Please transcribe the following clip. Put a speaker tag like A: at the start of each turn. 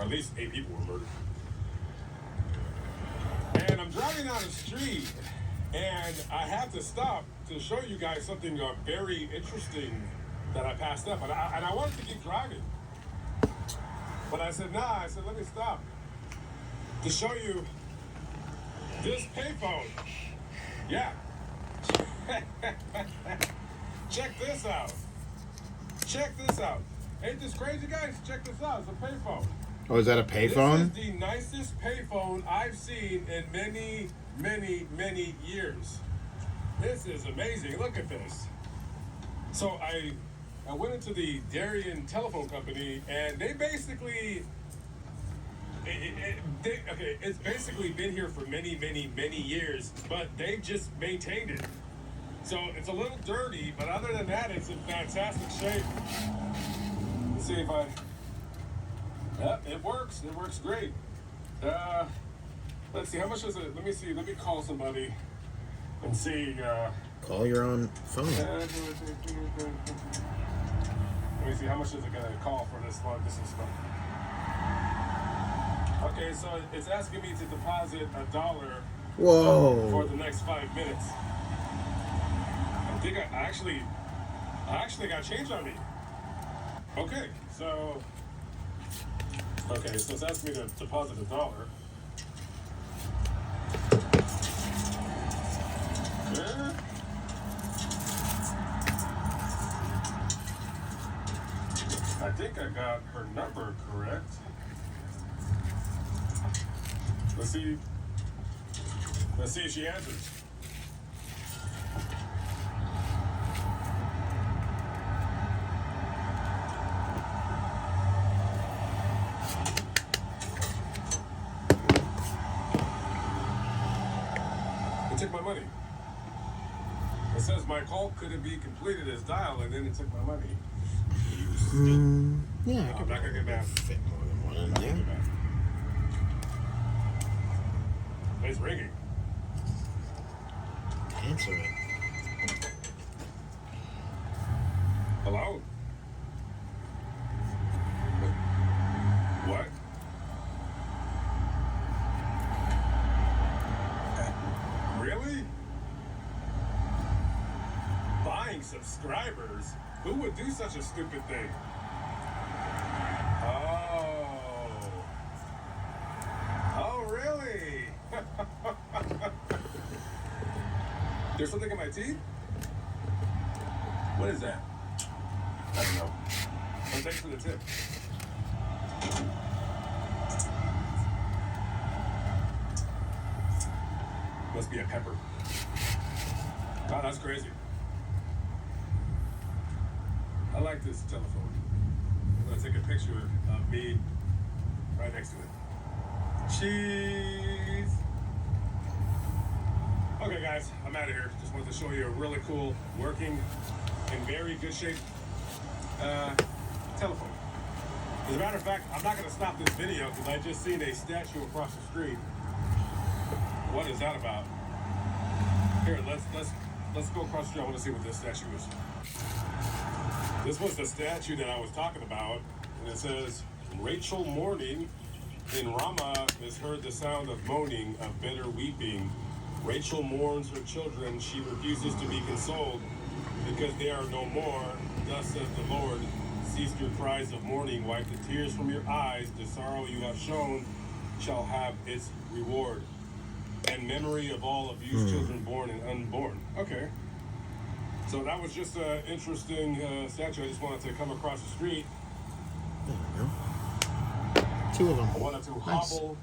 A: at least 8 people were murdered. And I'm driving down the street, and I have to stop to show you guys something very interesting that I passed up. And I wanted to keep driving. But I said, nah, I said, let me stop to show you this payphone. Yeah. Check this out. Check this out. Ain't this crazy, guys? Check this out. It's a payphone.
B: Oh, is that a payphone?
A: This is the nicest payphone I've seen in many, many, many years. This is amazing. Look at this. So I went into the Darien telephone company, and they basically, it's basically been here for many, many, many years, but they just maintained it. So it's a little dirty, but other than that, it's in fantastic shape. Let's see if I... Yep, it works. It works great. Let's see, how much is it? Let me see. Let me call somebody and see.
B: Call your own phone.
A: Let me see, how much is it going to call for this long distance phone? Okay, so it's asking me to deposit $1
B: Whoa.
A: for the next 5 minutes. I think I actually got change on me. Okay, so it's asking me to deposit $1. Yeah. I think I got her number correct. Let's see if she answers. It took my money. It says my call couldn't be completed as dial, and then it took my money.
B: Yeah,
A: I'm not gonna get mad.
B: Fit more than one in there.
A: It's ringing.
B: Answer it.
A: Hello? What? Really? Buying subscribers? Who would do such a stupid thing? Oh, really? There's something in my teeth? What is that? I don't know. But thanks for the tip. Must be a pepper. Wow, that's crazy. I like this telephone. I'm gonna take a picture of me right next to it. Cheese. Okay, guys, I'm out of here. Just wanted to show you a really cool, working, in very good shape telephone. As a matter of fact, I'm not gonna stop this video because I just seen a statue across the street. What is that about? Here, let's go across the street. I want to see what this statue is. This was the statue that I was talking about, and it says, Rachel mourning. In Ramah is heard the sound of moaning, of bitter weeping. Rachel mourns her children. She refuses to be consoled because they are no more. Thus says the Lord, cease your cries of mourning. Wipe the tears from your eyes. The sorrow you have shown shall have its reward. And memory of all abused children born and unborn. Okay. So that was just an interesting statue. I just wanted to come across the street.
B: There we go. 2 of them.
A: I wanted to hobble